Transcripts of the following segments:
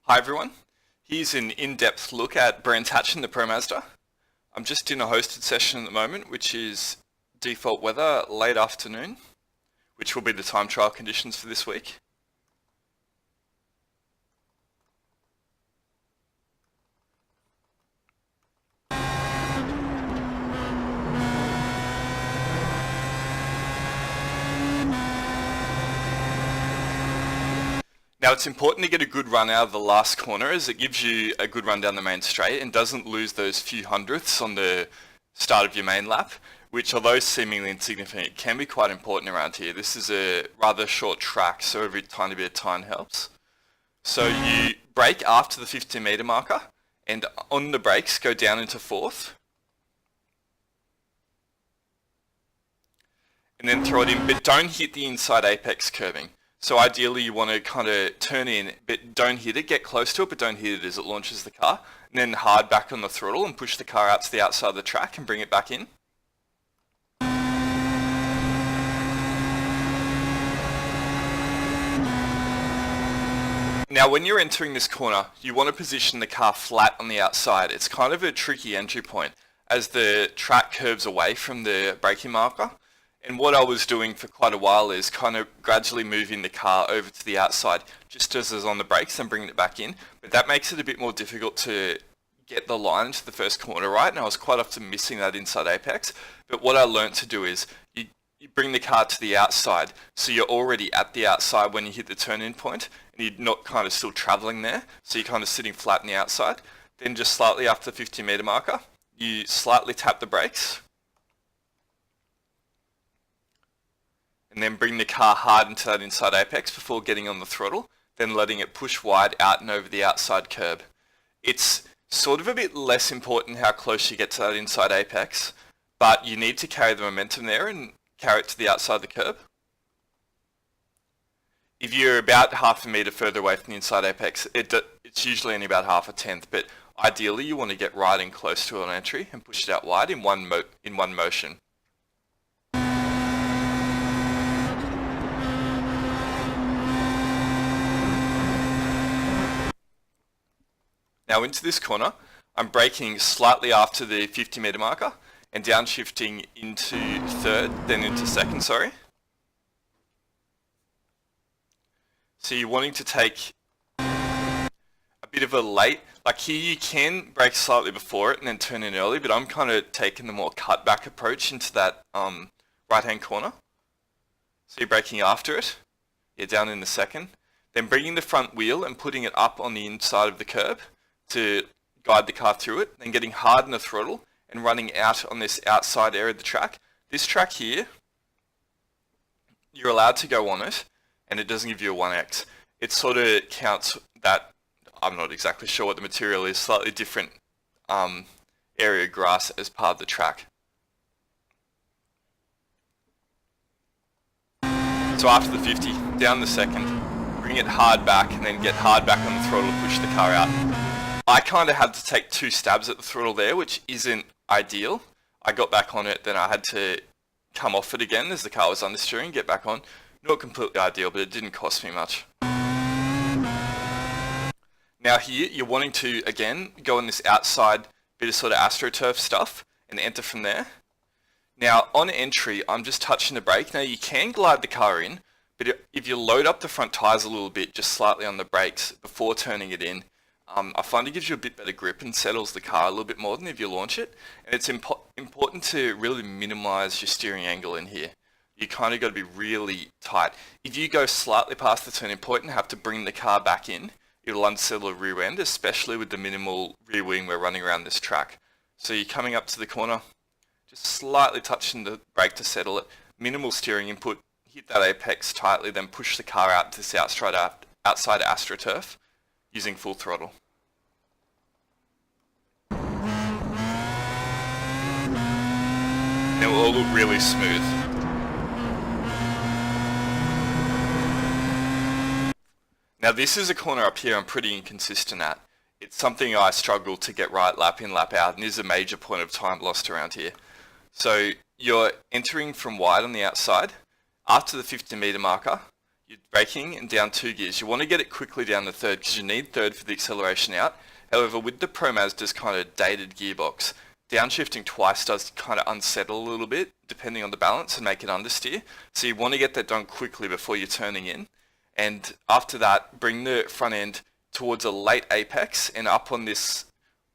Hi everyone, here's an in-depth look at Brands Hatch in the Pro Mazda. I'm just in a hosted session at the moment, which is default weather late afternoon, which will be the time trial conditions for this week. Now it's important to get a good run out of the last corner as it gives you a good run down the main straight and doesn't lose those few hundredths on the start of your main lap, which although seemingly insignificant can be quite important around here. This is a rather short track, so every tiny bit of time helps. So you brake after the 15 metre marker and on the brakes go down into fourth. And then throw it in, but don't hit the inside apex curbing. So ideally you want to kind of turn in, but don't hit it, get close to it, but don't hit it as it launches the car. And then hard back on the throttle and push the car out to the outside of the track and bring it back in. Now when you're entering this corner, you want to position the car flat on the outside. It's kind of a tricky entry point as the track curves away from the braking marker. And what I was doing for quite a while is kind of gradually moving the car over to the outside, just as it's on the brakes and bringing it back in. But that makes it a bit more difficult to get the line into the first corner right, and I was quite often missing that inside apex. But what I learned to do is you bring the car to the outside, so you're already at the outside when you hit the turn-in point, and you're not kind of still travelling there, so you're kind of sitting flat on the outside. Then just slightly after the 50 metre marker, you slightly tap the brakes, and then bring the car hard into that inside apex before getting on the throttle, then letting it push wide out and over the outside curb. It's sort of a bit less important how close you get to that inside apex, but you need to carry the momentum there and carry it to the outside of the curb. If you're about half a metre further away from the inside apex, it's usually only about half a tenth, but ideally you want to get right in close to it on entry and push it out wide in one motion. Now into this corner, I'm braking slightly after the 50 metre marker and downshifting into third, then into second, sorry. So you're wanting to take a bit of a late, like here you can brake slightly before it and then turn in early, but I'm kind of taking the more cutback approach into that right-hand corner. So you're braking after it, you're down in the second, then bringing the front wheel and putting it up on the inside of the curb to guide the car through it, then getting hard on the throttle and running out on this outside area of the track. This track here, you're allowed to go on it and it doesn't give you a 1x. It sort of counts that, I'm not exactly sure what the material is, slightly different area of grass as part of the track. So after the 50, down the second, bring it hard back and then get hard back on the throttle to push the car out. I kind of had to take 2 stabs at the throttle there, which isn't ideal. I got back on it, then I had to come off it again as the car was understeering, get back on. Not completely ideal, but it didn't cost me much. Now here, you're wanting to, again, go on this outside bit of sort of AstroTurf stuff and enter from there. Now on entry, I'm just touching the brake. Now you can glide the car in, but if you load up the front tyres a little bit, just slightly on the brakes before turning it in, I find it gives you a bit better grip and settles the car a little bit more than if you launch it. And it's important to really minimise your steering angle in here. You kind of got to be really tight. If you go slightly past the turning point and have to bring the car back in, it'll unsettle the rear end, especially with the minimal rear wing we're running around this track. So you're coming up to the corner, just slightly touching the brake to settle it, minimal steering input, hit that apex tightly, then push the car out to this outside AstroTurf using full throttle. And it will all look really smooth. Now this is a corner up here I'm pretty inconsistent at. It's something I struggle to get right lap in, lap out, and is a major point of time lost around here. So you're entering from wide on the outside. After the 50 metre marker, you're braking and down 2 gears. You want to get it quickly down to third because you need third for the acceleration out. However, with the Pro Mazda's kind of dated gearbox, downshifting twice does kind of unsettle a little bit depending on the balance and make it understeer. So you want to get that done quickly before you're turning in. And after that, bring the front end towards a late apex and up on this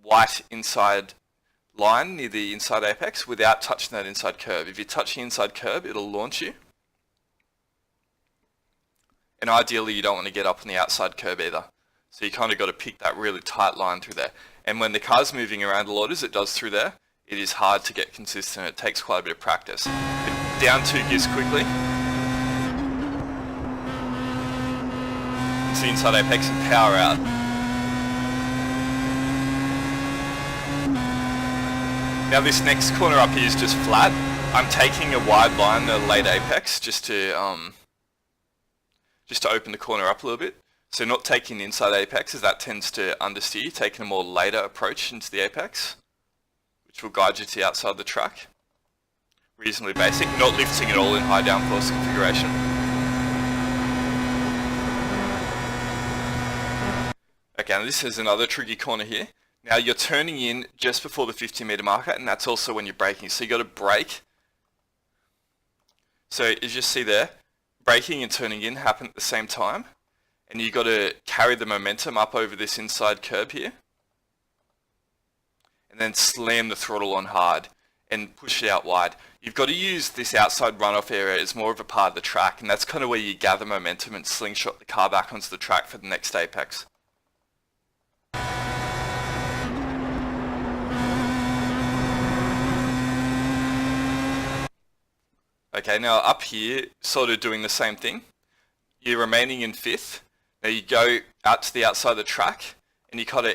white inside line near the inside apex without touching that inside curb. If you touch the inside curb, it'll launch you. And ideally, you don't want to get up on the outside curb either. So you kind of got to pick that really tight line through there. And when the car's moving around a lot as it does through there, it is hard to get consistent. It takes quite a bit of practice. But down 2 gears quickly. It's the inside apex and power out. Now this next corner up here is just flat. I'm taking a wide line, the late apex, just to open the corner up a little bit. So not taking the inside apex as that tends to understeer, taking a more later approach into the apex, which will guide you to the outside of the track. Reasonably basic, not lifting at all in high downforce configuration. Okay, now this is another tricky corner here. Now you're turning in just before the 50-meter marker, and that's also when you're braking. So you got to brake. So as you see there, braking and turning in happen at the same time. And you've got to carry the momentum up over this inside curb here. And then slam the throttle on hard and push it out wide. You've got to use this outside runoff area as more of a part of the track. And that's kind of where you gather momentum and slingshot the car back onto the track for the next apex. Okay, now up here, sort of doing the same thing. You're remaining in 5th. Now you go out to the outside of the track and you kind of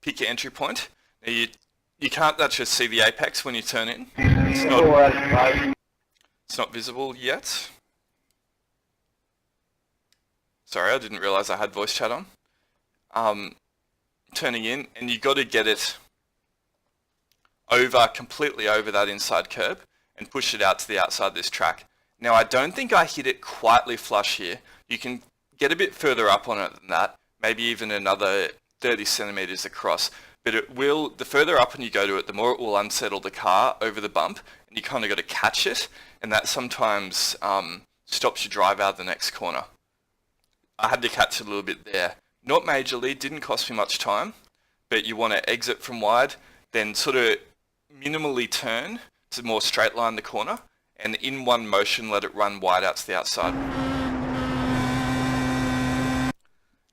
pick your entry point. Now you can't actually see the apex when you turn in. It's not visible yet. Sorry, I didn't realize I had voice chat on. Turning in, and you got to get it completely over that inside curb and push it out to the outside of this track. Now I don't think I hit it quietly flush here. You can get a bit further up on it than that, maybe even another 30 centimeters across. But it will, the further up you go to it, the more it will unsettle the car over the bump, and you kind of got to catch it, and that sometimes stops your drive out of the next corner. I had to catch it a little bit there. Not majorly, didn't cost me much time, but you want to exit from wide, then sort of minimally turn to more straight line the corner, and in one motion let it run wide out to the outside.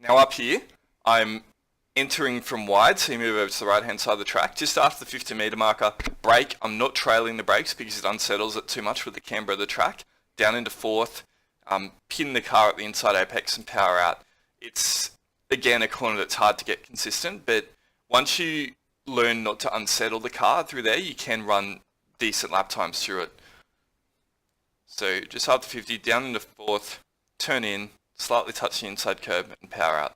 Now up here, I'm entering from wide, so you move over to the right hand side of the track. Just after the 50-meter marker, brake. I'm not trailing the brakes because it unsettles it too much with the camber of the track. Down into 4th, pin the car at the inside apex and power out. It's, again, a corner that's hard to get consistent, but once you learn not to unsettle the car through there, you can run decent lap times through it. So just after 50, down into 4th, turn in, slightly touch the inside curb and power out.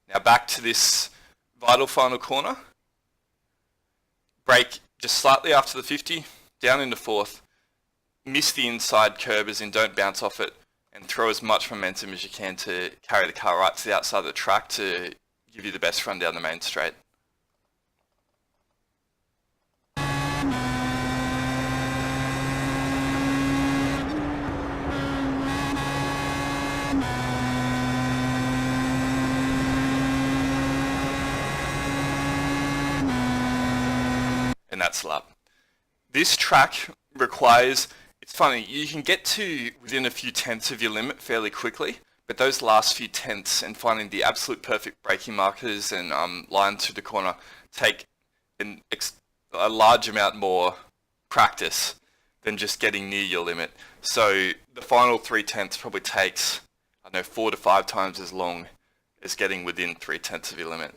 Now back to this vital final corner. Brake just slightly after the 50, down into 4th, miss the inside curb as in don't bounce off it, and throw as much momentum as you can to carry the car right to the outside of the track to give you the best run down the main straight. And that's the lap. This track requires, it's funny, you can get to within a few tenths of your limit fairly quickly, but those last few tenths and finding the absolute perfect braking markers and lines through the corner take a large amount more practice than just getting near your limit. So the final 3 tenths probably takes, I don't know, 4 to 5 times as long as getting within 3 tenths of your limit.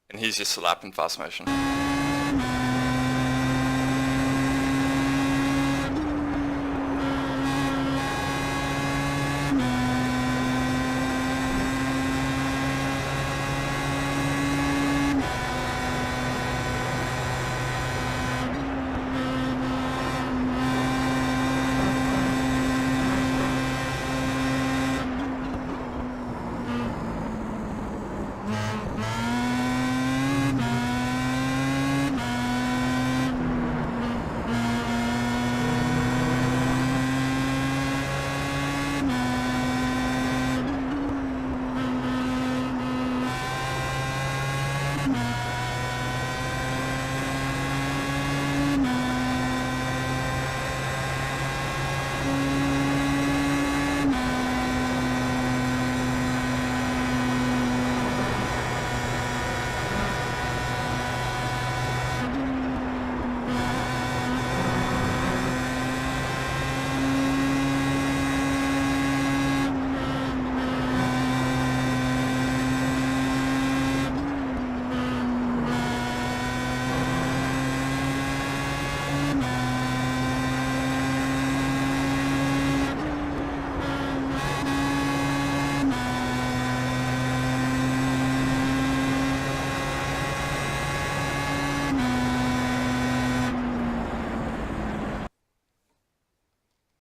And here's just a lap in fast motion.